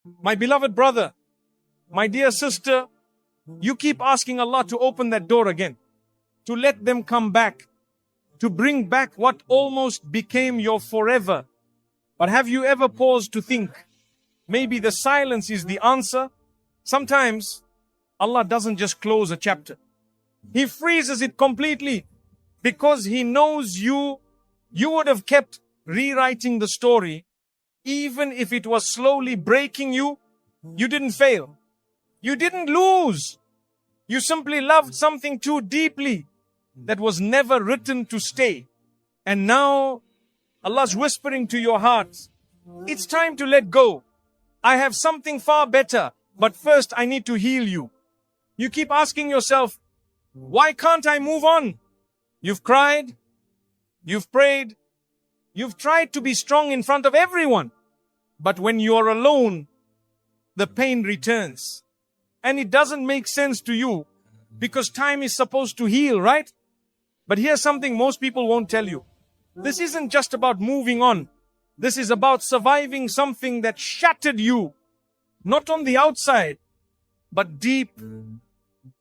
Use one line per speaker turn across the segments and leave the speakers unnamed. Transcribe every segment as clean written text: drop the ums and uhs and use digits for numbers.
My beloved brother, my dear sister, you keep asking Allah to open that door again, to let them come back, to bring back what almost became your forever. But have you ever paused to think, maybe the silence is the answer? Sometimes Allah doesn't just close a chapter. He freezes it completely because He knows you would have kept rewriting the story. Even if it was slowly breaking you, you didn't fail. You didn't lose. You simply loved something too deeply that was never written to stay. And now Allah's whispering to your heart, it's time to let go. I have something far better, but first I need to heal you. You keep asking yourself, why can't I move on? You've cried, you've prayed, you've tried to be strong in front of everyone. But when you're alone, the pain returns. And it doesn't make sense to you because time is supposed to heal, right? But here's something most people won't tell you. This isn't just about moving on. This is about surviving something that shattered you. Not on the outside, but deep,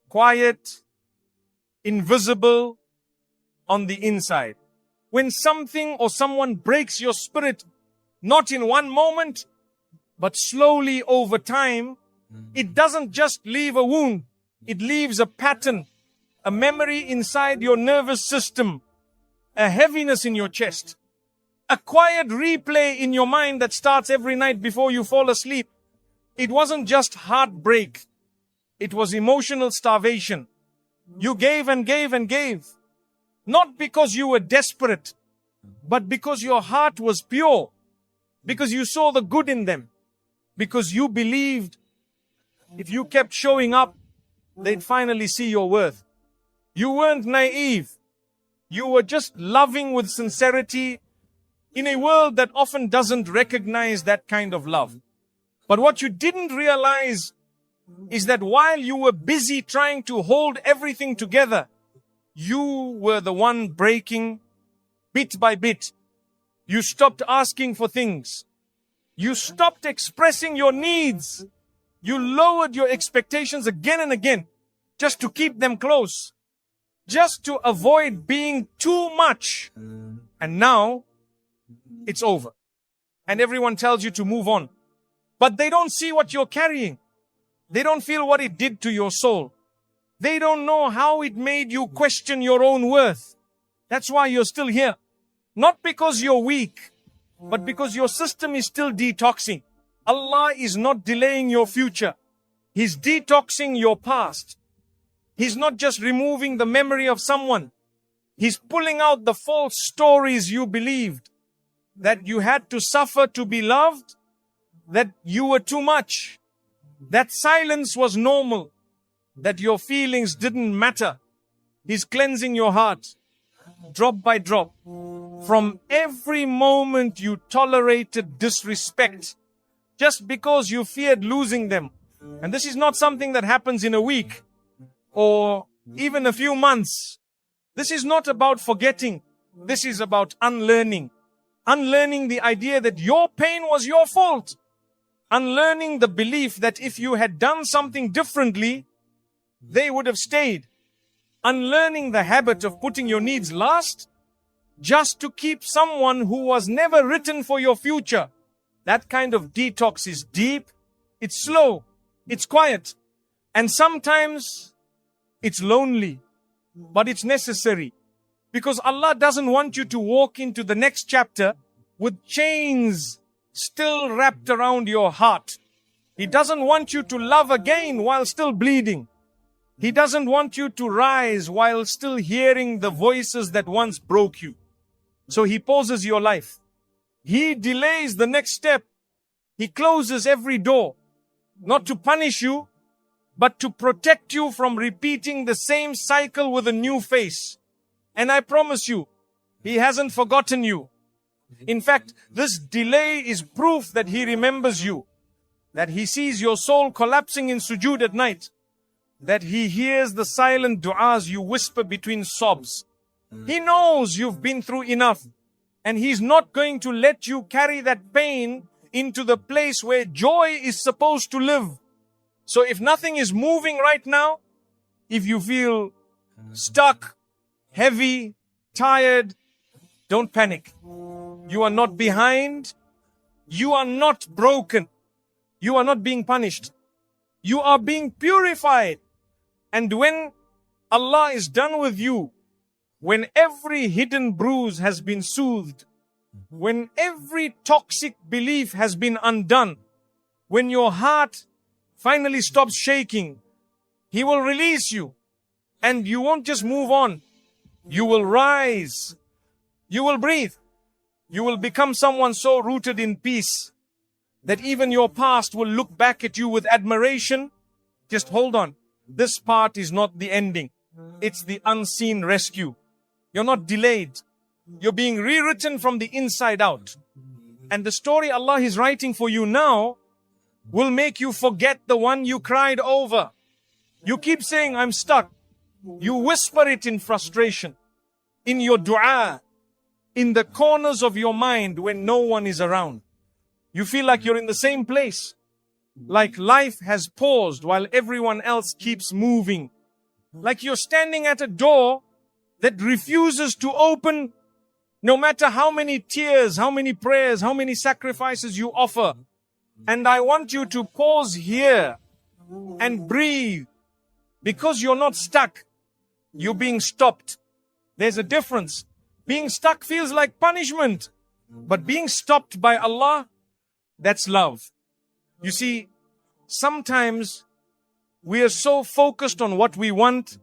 quiet, invisible on the inside. When something or someone breaks your spirit, not in one moment, but slowly over time, it doesn't just leave a wound. It leaves a pattern, a memory inside your nervous system, a heaviness in your chest, a quiet replay in your mind that starts every night before you fall asleep. It wasn't just heartbreak. It was emotional starvation. You gave and gave and gave. Not because you were desperate, but because your heart was pure. Because you saw the good in them. Because you believed if you kept showing up, they'd finally see your worth. You weren't naive. You were just loving with sincerity in a world that often doesn't recognize that kind of love. But what you didn't realize is that while you were busy trying to hold everything together, you were the one breaking bit by bit. You stopped asking for things. You stopped expressing your needs. You lowered your expectations again and again just to keep them close, just to avoid being too much. And now it's over. And everyone tells you to move on. But they don't see what you're carrying. They don't feel what it did to your soul. They don't know how it made you question your own worth. That's why you're still here. Not because you're weak, but because your system is still detoxing. Allah is not delaying your future. He's detoxing your past. He's not just removing the memory of someone. He's pulling out the false stories you believed. That you had to suffer to be loved. That you were too much. That silence was normal. That your feelings didn't matter. He's cleansing your heart, drop by drop. From every moment you tolerated disrespect, just because you feared losing them. And this is not something that happens in a week, or even a few months. This is not about forgetting. This is about unlearning. Unlearning the idea that your pain was your fault. Unlearning the belief that if you had done something differently, they would have stayed. Unlearning the habit of putting your needs last, just to keep someone who was never written for your future. That kind of detox is deep, it's slow, it's quiet, and sometimes it's lonely, but it's necessary. Because Allah doesn't want you to walk into the next chapter with chains still wrapped around your heart. He doesn't want you to love again while still bleeding. He doesn't want you to rise while still hearing the voices that once broke you. So He pauses your life. He delays the next step. He closes every door, not to punish you, but to protect you from repeating the same cycle with a new face. And I promise you, He hasn't forgotten you. In fact, this delay is proof that He remembers you, that He sees your soul collapsing in sujood at night, that He hears the silent du'as you whisper between sobs. He knows you've been through enough, and He's not going to let you carry that pain into the place where joy is supposed to live. So if nothing is moving right now, if you feel stuck, heavy, tired, don't panic. You are not behind. You are not broken. You are not being punished. You are being purified. And when Allah is done with you, when every hidden bruise has been soothed, when every toxic belief has been undone, when your heart finally stops shaking, He will release you. And you won't just move on. You will rise. You will breathe. You will become someone so rooted in peace that even your past will look back at you with admiration. Just hold on. This part is not the ending. It's the unseen rescue. You're not delayed. You're being rewritten from the inside out. And the story Allah is writing for you now will make you forget the one you cried over. You keep saying, I'm stuck. You whisper it in frustration, in your dua, in the corners of your mind when no one is around. You feel like you're in the same place, like life has paused while everyone else keeps moving. Like you're standing at a door that refuses to open no matter how many tears, how many prayers, how many sacrifices you offer. And I want you to pause here and breathe, because you're not stuck. You're being stopped. There's a difference. Being stuck feels like punishment, but being stopped by Allah, that's love. You see, sometimes we are so focused on what we want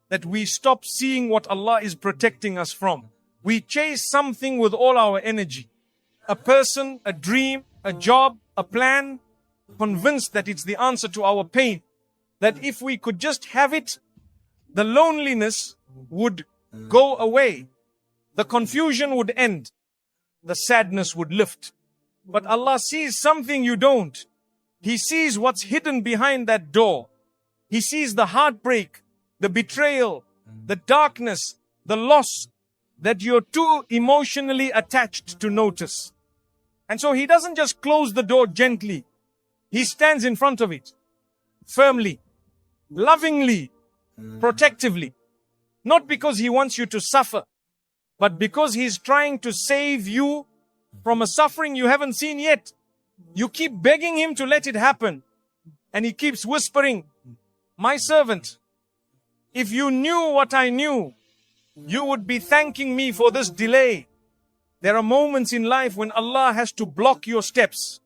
that we stop seeing what Allah is protecting us from. We chase something with all our energy. A person, a dream, a job, a plan, convinced that it's the answer to our pain. That if we could just have it, the loneliness would go away. The confusion would end. The sadness would lift. But Allah sees something you don't. He sees what's hidden behind that door. He sees the heartbreak, the betrayal, the darkness, the loss that you're too emotionally attached to notice. And so He doesn't just close the door gently. He stands in front of it, firmly, lovingly, protectively. Not because He wants you to suffer, but because He's trying to save you from a suffering you haven't seen yet. You keep begging Him to let it happen. And He keeps whispering, my servant, if you knew what I knew, you would be thanking me for this delay. There are moments in life when Allah has to block your steps.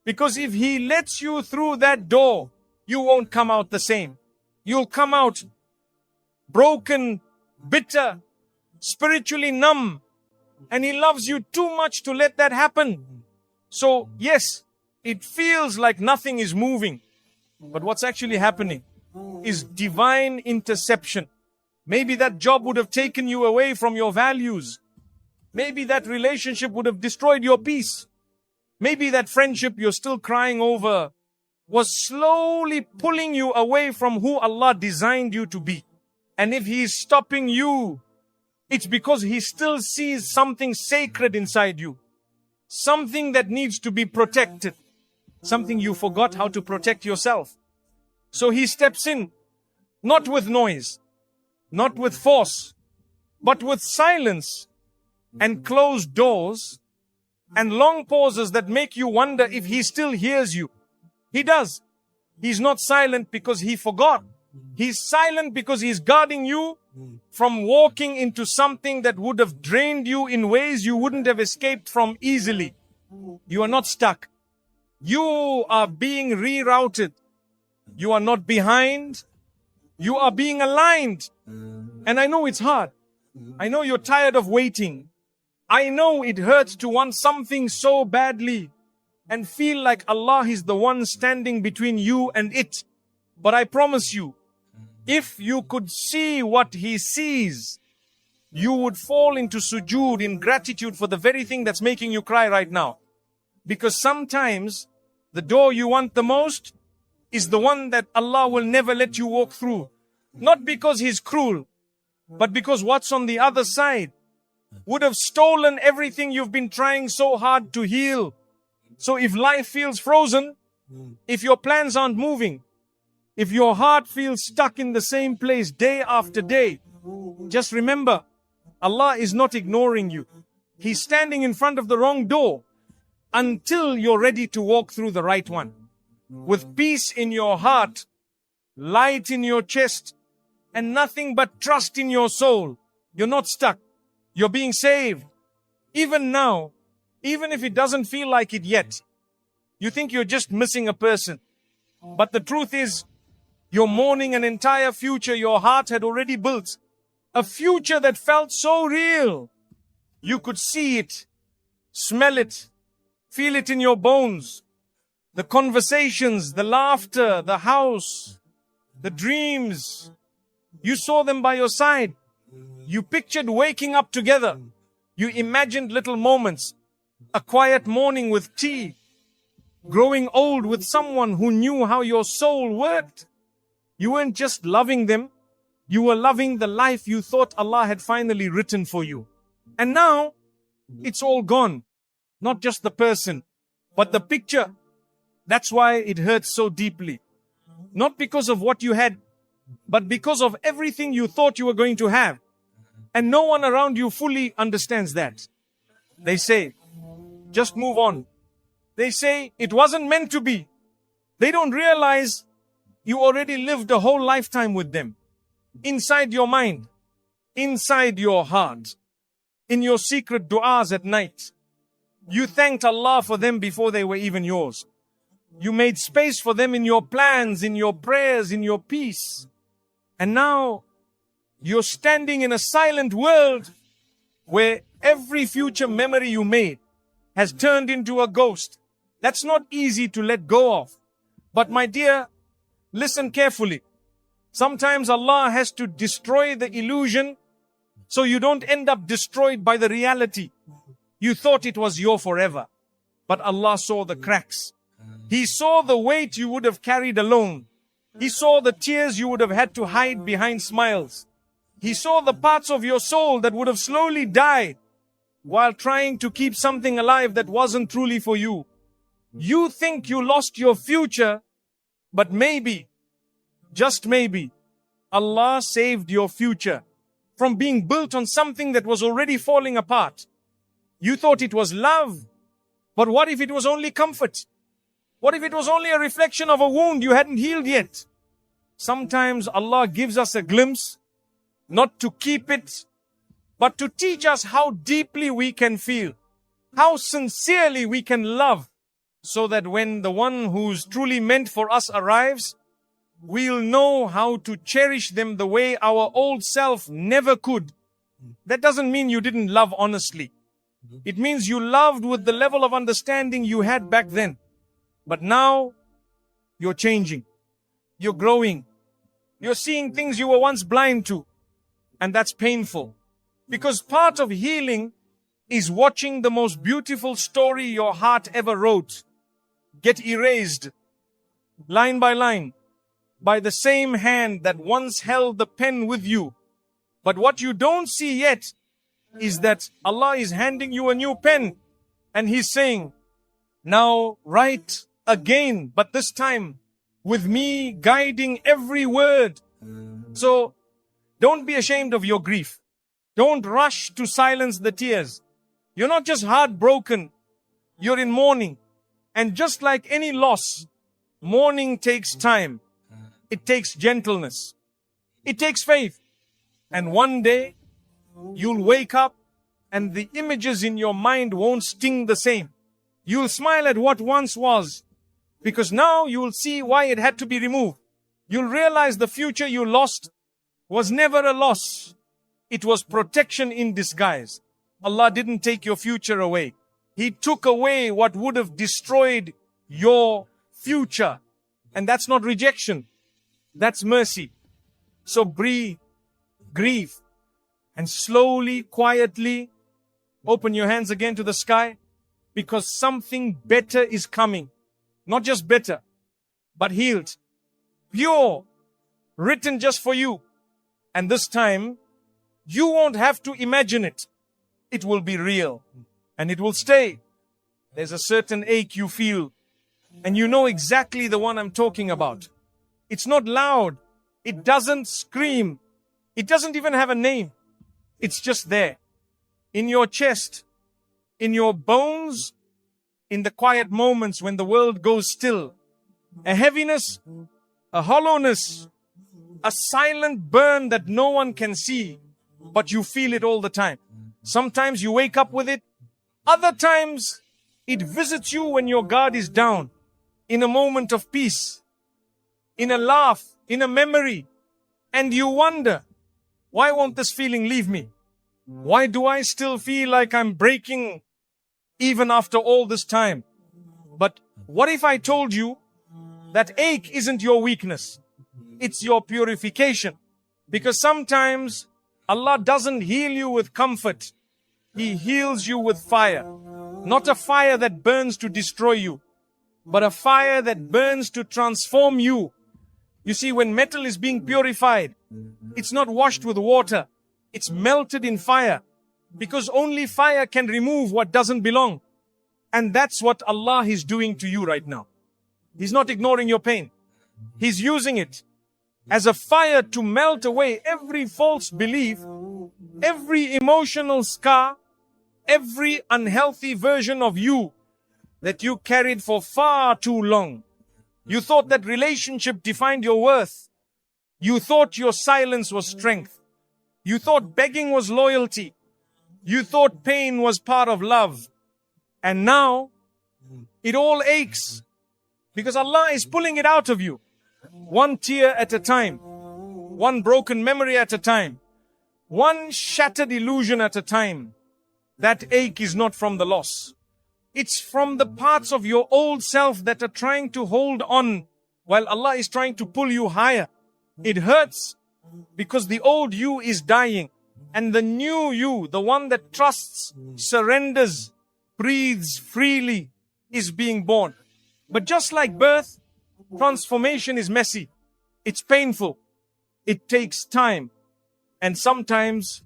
Because if He lets you through that door, you won't come out the same. You'll come out broken, bitter, spiritually numb. And He loves you too much to let that happen. So yes, it feels like nothing is moving. But what's actually happening is divine interception. Maybe that job would have taken you away from your values. Maybe that relationship would have destroyed your peace. Maybe that friendship you're still crying over was slowly pulling you away from who Allah designed you to be. And if He is stopping you, it's because He still sees something sacred inside you. Something that needs to be protected. Something you forgot how to protect yourself. So He steps in, not with noise, not with force, but with silence and closed doors and long pauses that make you wonder if He still hears you. He does. He's not silent because He forgot. He's silent because He's guarding you from walking into something that would have drained you in ways you wouldn't have escaped from easily. You are not stuck. You are being rerouted. You are not behind. You are being aligned. And I know it's hard. I know you're tired of waiting. I know it hurts to want something so badly and feel like Allah is the one standing between you and it. But I promise you, if you could see what He sees, you would fall into sujood in gratitude for the very thing that's making you cry right now. Because sometimes the door you want the most is the one that Allah will never let you walk through. Not because He's cruel, but because what's on the other side would have stolen everything you've been trying so hard to heal. So if life feels frozen, if your plans aren't moving, if your heart feels stuck in the same place day after day, just remember, Allah is not ignoring you. He's standing in front of the wrong door until you're ready to walk through the right one. With peace in your heart, light in your chest, and nothing but trust in your soul. You're not stuck. You're being saved. Even now, even if it doesn't feel like it yet, you think you're just missing a person. But the truth is, you're mourning an entire future your heart had already built. A future that felt so real. You could see it, smell it, feel it in your bones. The conversations, the laughter, the house, the dreams. You saw them by your side. You pictured waking up together. You imagined little moments. A quiet morning with tea. Growing old with someone who knew how your soul worked. You weren't just loving them. You were loving the life you thought Allah had finally written for you. And now, it's all gone. Not just the person, but the picture. That's why it hurts so deeply. Not because of what you had, but because of everything you thought you were going to have. And no one around you fully understands that. They say, just move on. They say, it wasn't meant to be. They don't realize you already lived a whole lifetime with them. Inside your mind, inside your heart, in your secret du'as at night. You thanked Allah for them before they were even yours. You made space for them in your plans, in your prayers, in your peace. And now, you're standing in a silent world where every future memory you made has turned into a ghost. That's not easy to let go of. But my dear, listen carefully. Sometimes Allah has to destroy the illusion so you don't end up destroyed by the reality. You thought it was your forever. But Allah saw the cracks. He saw the weight you would have carried alone. He saw the tears you would have had to hide behind smiles. He saw the parts of your soul that would have slowly died while trying to keep something alive that wasn't truly for you. You think you lost your future, but maybe, just maybe, Allah saved your future from being built on something that was already falling apart. You thought it was love, but what if it was only comfort? What if it was only a reflection of a wound you hadn't healed yet? Sometimes Allah gives us a glimpse, not to keep it, but to teach us how deeply we can feel, how sincerely we can love, so that when the one who's truly meant for us arrives, we'll know how to cherish them the way our old self never could. That doesn't mean you didn't love honestly. It means you loved with the level of understanding you had back then. But now, you're changing. You're growing. You're seeing things you were once blind to. And that's painful. Because part of healing is watching the most beautiful story your heart ever wrote get erased, line by line, by the same hand that once held the pen with you. But what you don't see yet is that Allah is handing you a new pen. And He's saying, now write again, but this time with me guiding every word. So don't be ashamed of your grief. Don't rush to silence the tears. You're not just heartbroken, you're in mourning. And just like any loss, mourning takes time. It takes gentleness. It takes faith. And one day, you'll wake up and the images in your mind won't sting the same. You'll smile at what once was, because now you'll see why it had to be removed. You'll realize the future you lost was never a loss. It was protection in disguise. Allah didn't take your future away. He took away what would have destroyed your future. And that's not rejection. That's mercy. So breathe, grieve, and slowly, quietly open your hands again to the sky, because something better is coming. Not just better, but healed, pure, written just for you. And this time, you won't have to imagine it. It will be real, and it will stay. There's a certain ache you feel, and you know exactly the one I'm talking about. It's not loud. It doesn't scream. It doesn't even have a name. It's just there. In your chest, in your bones, in the quiet moments when the world goes still. A heaviness, a hollowness, a silent burn that no one can see, but you feel it all the time. Sometimes you wake up with it. Other times, it visits you when your guard is down, in a moment of peace, in a laugh, in a memory, and you wonder, why won't this feeling leave me? Why do I still feel like I'm breaking even after all this time? But what if I told you that ache isn't your weakness? It's your purification. Because sometimes Allah doesn't heal you with comfort. He heals you with fire. Not a fire that burns to destroy you, but a fire that burns to transform you. You see, when metal is being purified, it's not washed with water. It's melted in fire. Because only fire can remove what doesn't belong. And that's what Allah is doing to you right now. He's not ignoring your pain. He's using it as a fire to melt away every false belief, every emotional scar, every unhealthy version of you that you carried for far too long. You thought that relationship defined your worth. You thought your silence was strength. You thought begging was loyalty. You thought pain was part of love. And now, it all aches because Allah is pulling it out of you. One tear at a time. One broken memory at a time. One shattered illusion at a time. That ache is not from the loss. It's from the parts of your old self that are trying to hold on while Allah is trying to pull you higher. It hurts because the old you is dying and the new you, the one that trusts, surrenders, breathes freely, is being born. But just like birth, transformation is messy. It's painful. It takes time. And sometimes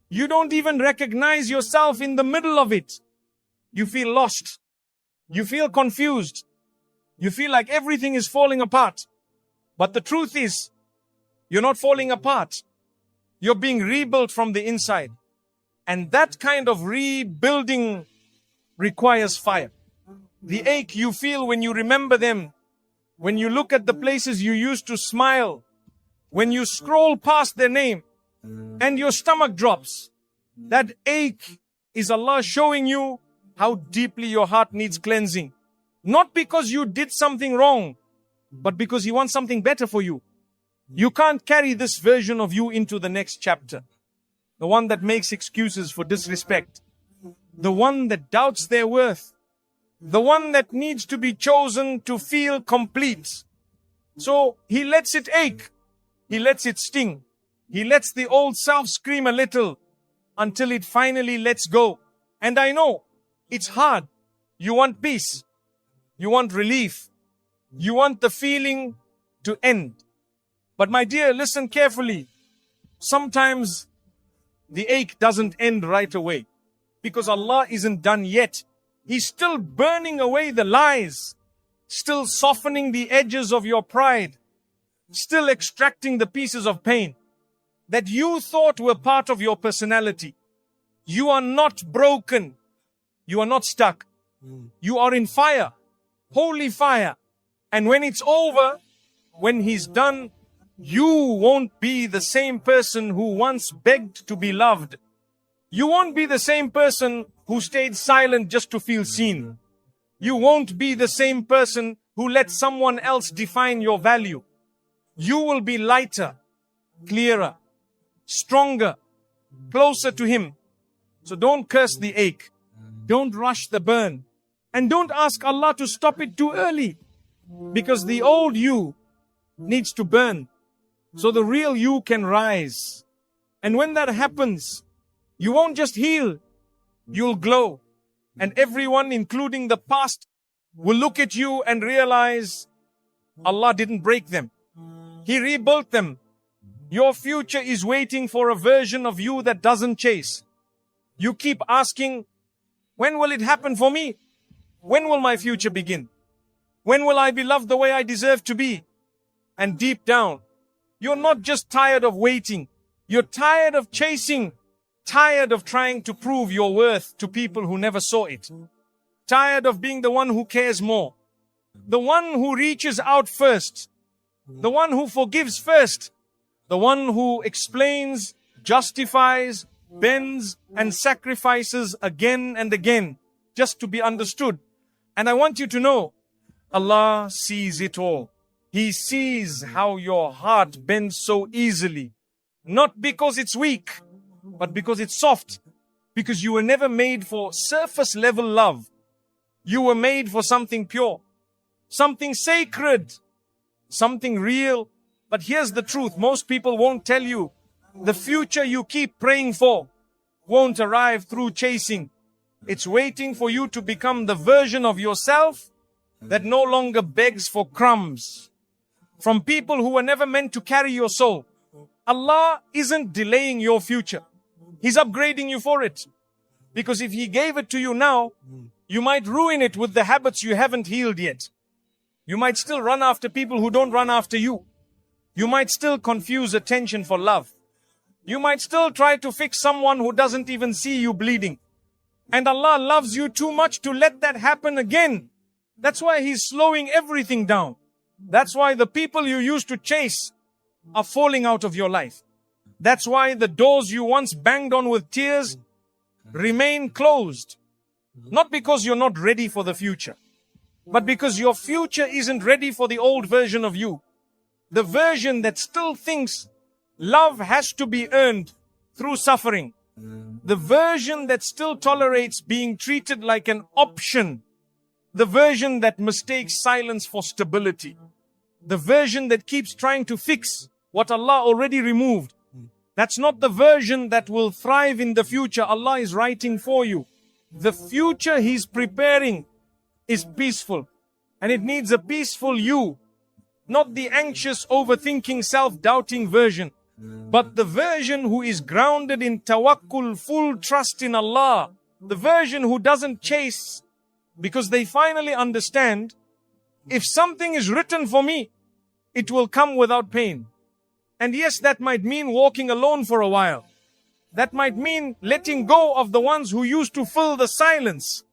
you don't even recognize yourself in the middle of it. You feel lost. You feel confused. You feel like everything is falling apart. But the truth is, you're not falling apart. You're being rebuilt from the inside. And that kind of rebuilding requires fire. The ache you feel when you remember them, when you look at the places you used to smile, when you scroll past their name and your stomach drops, that ache is Allah showing you how deeply your heart needs cleansing. Not because you did something wrong, but because He wants something better for you. You can't carry this version of you into the next chapter. The one that makes excuses for disrespect. The one that doubts their worth. The one that needs to be chosen to feel complete. So He lets it ache. He lets it sting. He lets the old self scream a little until it finally lets go. And I know it's hard. You want peace. You want relief. You want the feeling to end. But my dear, listen carefully. Sometimes the ache doesn't end right away because Allah isn't done yet. He's still burning away the lies, still softening the edges of your pride, still extracting the pieces of pain that you thought were part of your personality. You are not broken. You are not stuck. You are in fire, holy fire. And when it's over, when He's done, you won't be the same person who once begged to be loved. You won't be the same person who stayed silent just to feel seen. You won't be the same person who let someone else define your value. You will be lighter, clearer, stronger, closer to Him. So don't curse the ache. Don't rush the burn. And don't ask Allah to stop it too early. Because the old you needs to burn so the real you can rise. And when that happens, you won't just heal, you'll glow. And everyone, including the past, will look at you and realize Allah didn't break them. He rebuilt them. Your future is waiting for a version of you that doesn't chase. You keep asking, when will it happen for me? When will my future begin? When will I be loved the way I deserve to be? And deep down, you're not just tired of waiting. You're tired of chasing, tired of trying to prove your worth to people who never saw it. Tired of being the one who cares more, the one who reaches out first, the one who forgives first, the one who explains, justifies, bends, and sacrifices again and again just to be understood. And I want you to know, Allah sees it all. He sees how your heart bends so easily, not because it's weak, but because it's soft, because you were never made for surface level love. You were made for something pure, something sacred, something real. But here's the truth. Most people won't tell you. The future you keep praying for won't arrive through chasing. It's waiting for you to become the version of yourself that no longer begs for crumbs from people who were never meant to carry your soul. Allah isn't delaying your future. He's upgrading you for it. Because if He gave it to you now, you might ruin it with the habits you haven't healed yet. You might still run after people who don't run after you. You might still confuse attention for love. You might still try to fix someone who doesn't even see you bleeding. And Allah loves you too much to let that happen again. That's why He's slowing everything down. That's why the people you used to chase are falling out of your life. That's why the doors you once banged on with tears remain closed. Not because you're not ready for the future, but because your future isn't ready for the old version of you. The version that still thinks love has to be earned through suffering. The version that still tolerates being treated like an option. The version that mistakes silence for stability. The version that keeps trying to fix what Allah already removed. That's not the version that will thrive in the future Allah is writing for you. The future He's preparing is peaceful. And it needs a peaceful you. Not the anxious, overthinking, self-doubting version. But the version who is grounded in tawakkul, full trust in Allah. The version who doesn't chase. Because they finally understand, if something is written for me, it will come without pain. And yes, that might mean walking alone for a while. That might mean letting go of the ones who used to fill the silence.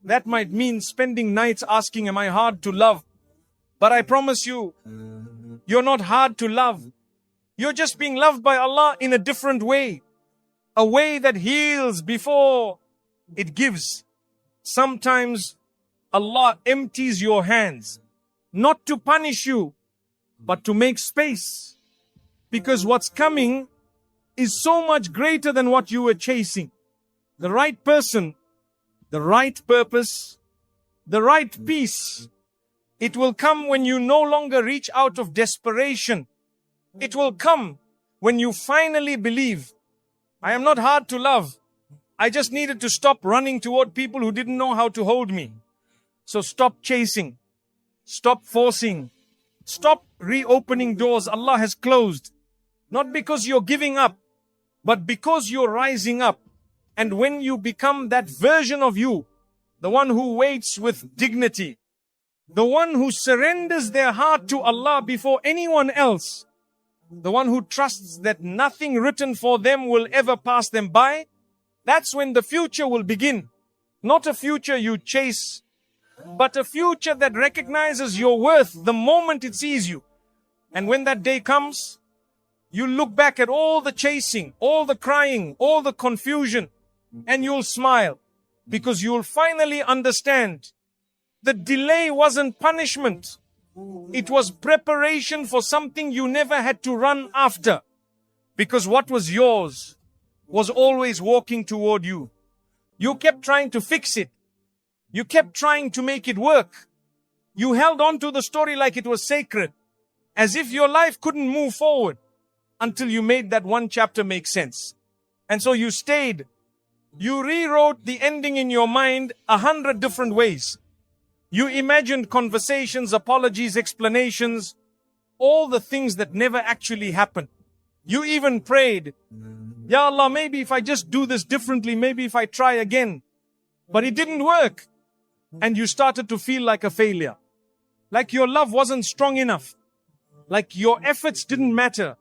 That might mean spending nights asking, am I hard to love? But I promise you, you're not hard to love. You're just being loved by Allah in a different way. A way that heals before it gives. Sometimes Allah empties your hands, not to punish you, but to make space. Because what's coming is so much greater than what you were chasing. The right person, the right purpose, the right peace. It will come when you no longer reach out of desperation. It will come when you finally believe, I am not hard to love. I just needed to stop running toward people who didn't know how to hold me. So stop chasing. Stop forcing. Stop reopening doors Allah has closed. Not because you're giving up, but because you're rising up. And when you become that version of you, the one who waits with dignity, the one who surrenders their heart to Allah before anyone else, the one who trusts that nothing written for them will ever pass them by, that's when the future will begin. Not a future you chase, but a future that recognizes your worth the moment it sees you. And when that day comes, you look back at all the chasing, all the crying, all the confusion, and you'll smile because you'll finally understand the delay wasn't punishment. It was preparation for something you never had to run after. Because what was yours was always walking toward you. You kept trying to fix it. You kept trying to make it work. You held on to the story like it was sacred, as if your life couldn't move forward until you made that one chapter make sense. And so you stayed. You rewrote the ending in your mind 100 different ways. You imagined conversations, apologies, explanations, all the things that never actually happened. You even prayed, Ya Allah, maybe if I just do this differently, maybe if I try again. But it didn't work. and you started to feel like a failure. Like your love wasn't strong enough. Like your efforts didn't matter.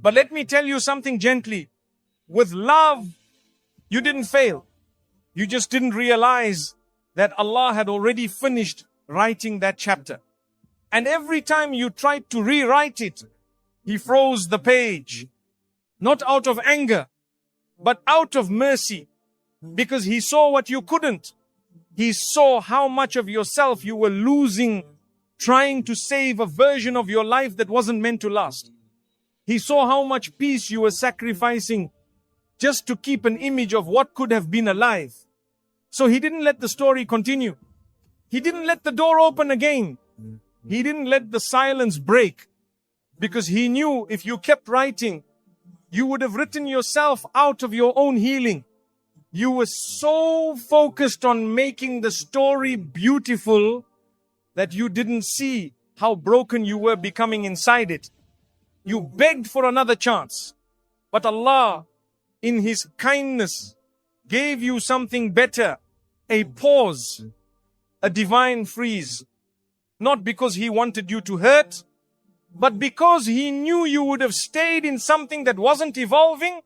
But let me tell you something gently. With love, you didn't fail. You just didn't realize that Allah had already finished writing that chapter. And every time you tried to rewrite it, He froze the page. Not out of anger, but out of mercy. Because He saw what you couldn't. He saw how much of yourself you were losing trying to save a version of your life that wasn't meant to last. He saw how much peace you were sacrificing just to keep an image of what could have been alive. So He didn't let the story continue. He didn't let the door open again. He didn't let the silence break. Because He knew if you kept writing, you would have written yourself out of your own healing. You were so focused on making the story beautiful that you didn't see how broken you were becoming inside it. You begged for another chance. But Allah, in His kindness, gave you something better. A pause. A divine freeze. Not because He wanted you to hurt, but because He knew you would have stayed in something that wasn't evolving,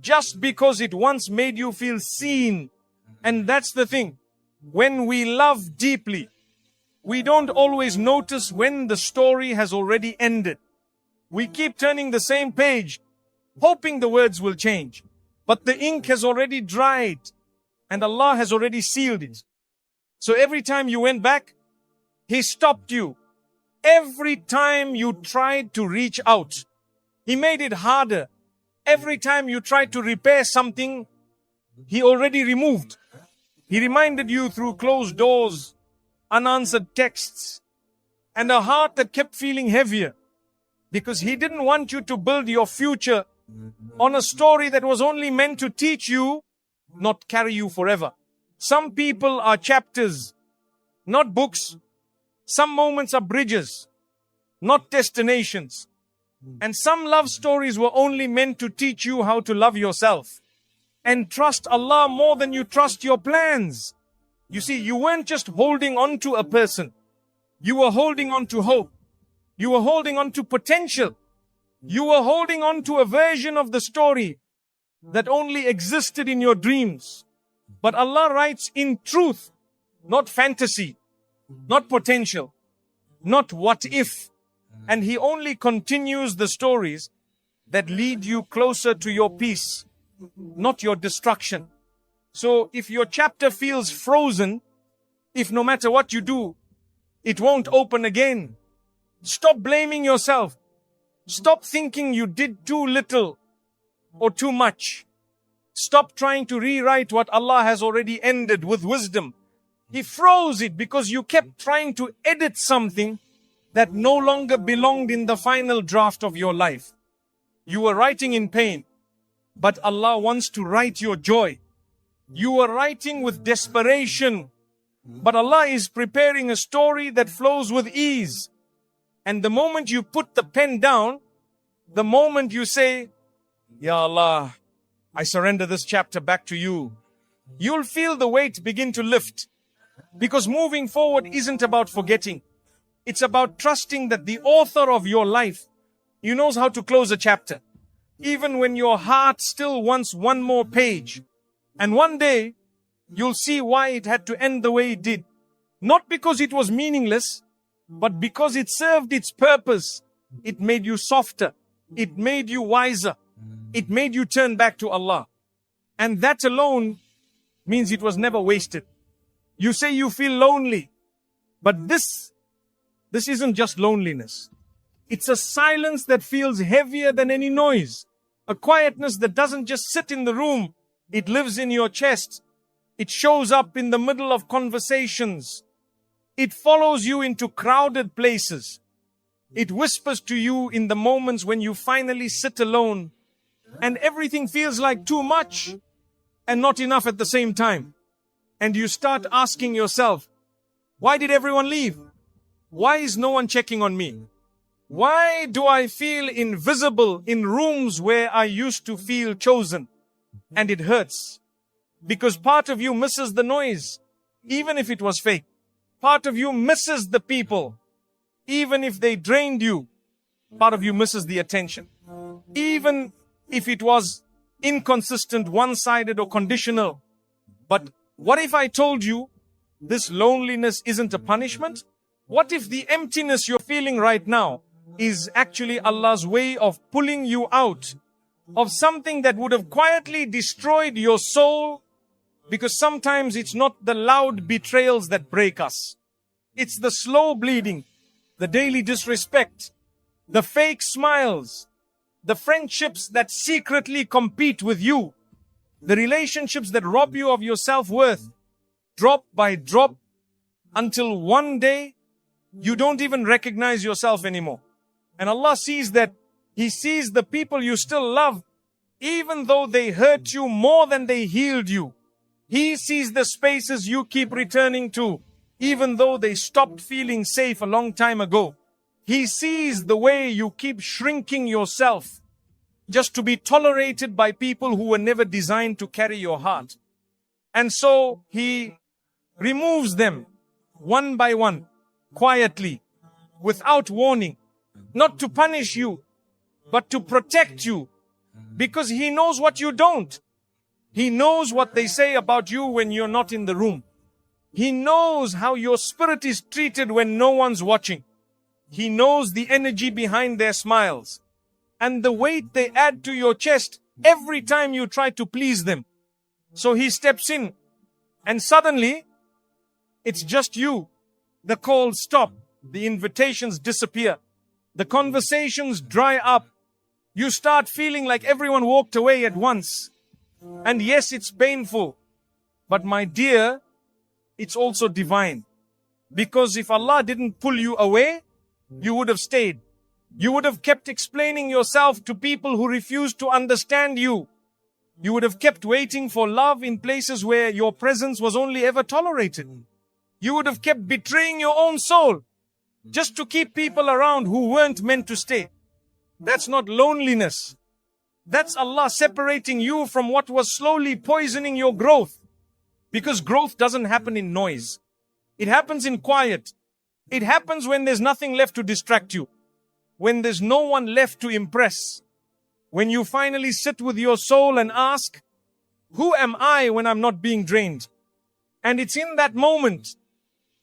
just because it once made you feel seen. And that's the thing. When we love deeply, we don't always notice when the story has already ended. We keep turning the same page, hoping the words will change. But the ink has already dried, and Allah has already sealed it. So every time you went back, He stopped you. Every time you tried to reach out, He made it harder. Every time you tried to repair something, He already removed. He reminded you through closed doors, unanswered texts, and a heart that kept feeling heavier. Because He didn't want you to build your future on a story that was only meant to teach you, not carry you forever. Some people are chapters, not books. Some moments are bridges, not destinations. And some love stories were only meant to teach you how to love yourself and trust Allah more than you trust your plans. You see, you weren't just holding on to a person. You were holding on to hope. You were holding on to potential. You were holding on to a version of the story that only existed in your dreams. But Allah writes in truth, not fantasy, not potential, not what if. And He only continues the stories that lead you closer to your peace, not your destruction. So if your chapter feels frozen, if no matter what you do, it won't open again, stop blaming yourself. Stop thinking you did too little or too much. Stop trying to rewrite what Allah has already ended with wisdom. He froze it because you kept trying to edit something that no longer belonged in the final draft of your life. You were writing in pain, but Allah wants to write your joy. You were writing with desperation, but Allah is preparing a story that flows with ease. And the moment you put the pen down, the moment you say, Ya Allah, I surrender this chapter back to you, you'll feel the weight begin to lift. Because moving forward isn't about forgetting. It's about trusting that the author of your life, He knows how to close a chapter. Even when your heart still wants one more page. And one day, you'll see why it had to end the way it did. Not because it was meaningless, but because it served its purpose. It made you softer. It made you wiser. It made you turn back to Allah. And that alone means it was never wasted. You say you feel lonely, but this isn't just loneliness. It's a silence that feels heavier than any noise. A quietness that doesn't just sit in the room. It lives in your chest. It shows up in the middle of conversations. It follows you into crowded places. It whispers to you in the moments when you finally sit alone and everything feels like too much and not enough at the same time. And you start asking yourself, why did everyone leave? Why is no one checking on me? Why do I feel invisible in rooms where I used to feel chosen? And it hurts because part of you misses the noise. even if it was fake. Part of you misses the people, even if they drained you. Part of you misses the attention. Even if it was inconsistent, one-sided or conditional. But what if I told you this loneliness isn't a punishment? What if the emptiness you're feeling right now is actually Allah's way of pulling you out of something that would have quietly destroyed your soul? Because sometimes it's not the loud betrayals that break us. It's the slow bleeding, the daily disrespect, the fake smiles, the friendships that secretly compete with you, the relationships that rob you of your self-worth, drop by drop, until one day you don't even recognize yourself anymore. And Allah sees that. He sees the people you still love, even though they hurt you more than they healed you. He sees the spaces you keep returning to, even though they stopped feeling safe a long time ago. He sees the way you keep shrinking yourself just to be tolerated by people who were never designed to carry your heart. And so He removes them one by one, quietly, without warning, not to punish you, but to protect you, because He knows what you don't. He knows what they say about you when you're not in the room. He knows how your spirit is treated when no one's watching. He knows the energy behind their smiles and the weight they add to your chest every time you try to please them. So He steps in, and suddenly it's just you. The calls stop, the invitations disappear, the conversations dry up. You start feeling like everyone walked away at once. And yes, it's painful, but my dear, it's also divine. Because if Allah didn't pull you away, you would have stayed. You would have kept explaining yourself to people who refused to understand you. You would have kept waiting for love in places where your presence was only ever tolerated. You would have kept betraying your own soul just to keep people around who weren't meant to stay. That's not loneliness. That's Allah separating you from what was slowly poisoning your growth. Because growth doesn't happen in noise. It happens in quiet. It happens when there's nothing left to distract you. When there's no one left to impress. When you finally sit with your soul and ask, who am I when I'm not being drained? And it's in that moment,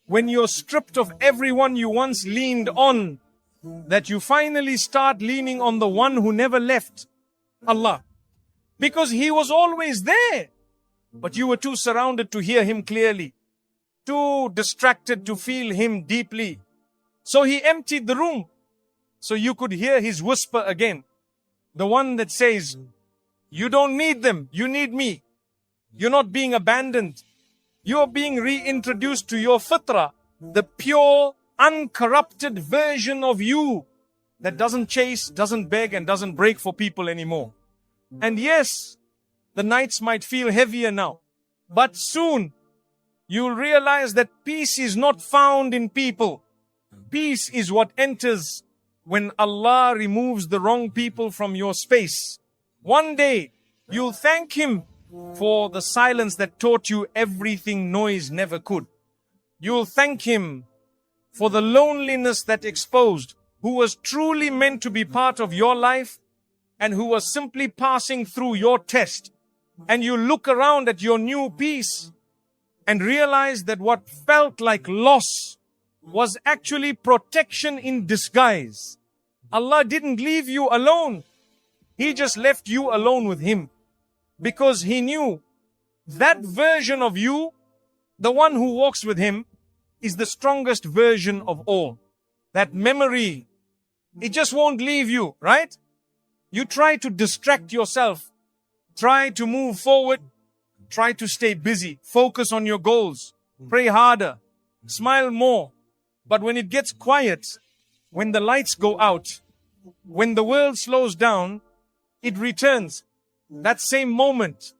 when you're stripped of everyone you once leaned on, that you finally start leaning on the one who never left, Allah. Because He was always there, but you were too surrounded to hear Him clearly, too distracted to feel Him deeply. So He emptied the room, so you could hear His whisper again. The one that says, you don't need them, you need me. You're not being abandoned. You're being reintroduced to your fitrah, the pure, uncorrupted version of you that doesn't chase, doesn't beg, and doesn't break for people anymore. And yes, the nights might feel heavier now, but soon you'll realize that peace is not found in people. Peace is what enters when Allah removes the wrong people from your space. One day, you'll thank Him for the silence that taught you everything noise never could. You'll thank Him for the loneliness that exposed who was truly meant to be part of your life and who was simply passing through your test. And you look around at your new peace and realize that what felt like loss was actually protection in disguise. Allah didn't leave you alone. He just left you alone with Him. Because He knew that version of you, the one who walks with Him, is the strongest version of all. That memory, it just won't leave you, right? You try to distract yourself. Try to move forward. Try to stay busy. Focus on your goals. Pray harder. Smile more. But when it gets quiet, when the lights go out, when the world slows down, it returns. That same moment,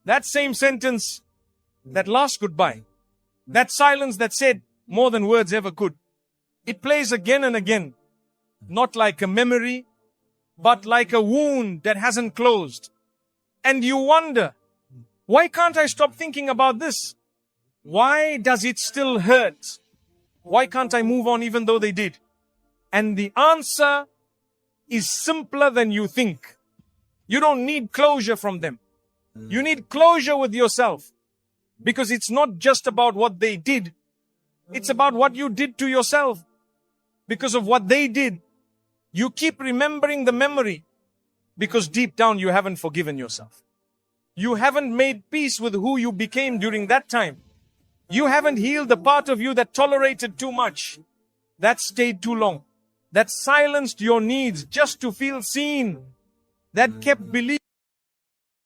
that same sentence, that last goodbye, that silence that said more than words ever could. It plays again and again, not like a memory, but like a wound that hasn't closed. And you wonder, why can't I stop thinking about this? Why does it still hurt? Why can't I move on even though they did? And the answer is simpler than you think. You don't need closure from them. You need closure with yourself. Because it's not just about what they did. It's about what you did to yourself. Because of what they did, you keep remembering the memory. Because deep down you haven't forgiven yourself. You haven't made peace with who you became during that time. You haven't healed the part of you that tolerated too much. That stayed too long. That silenced your needs just to feel seen. That kept believing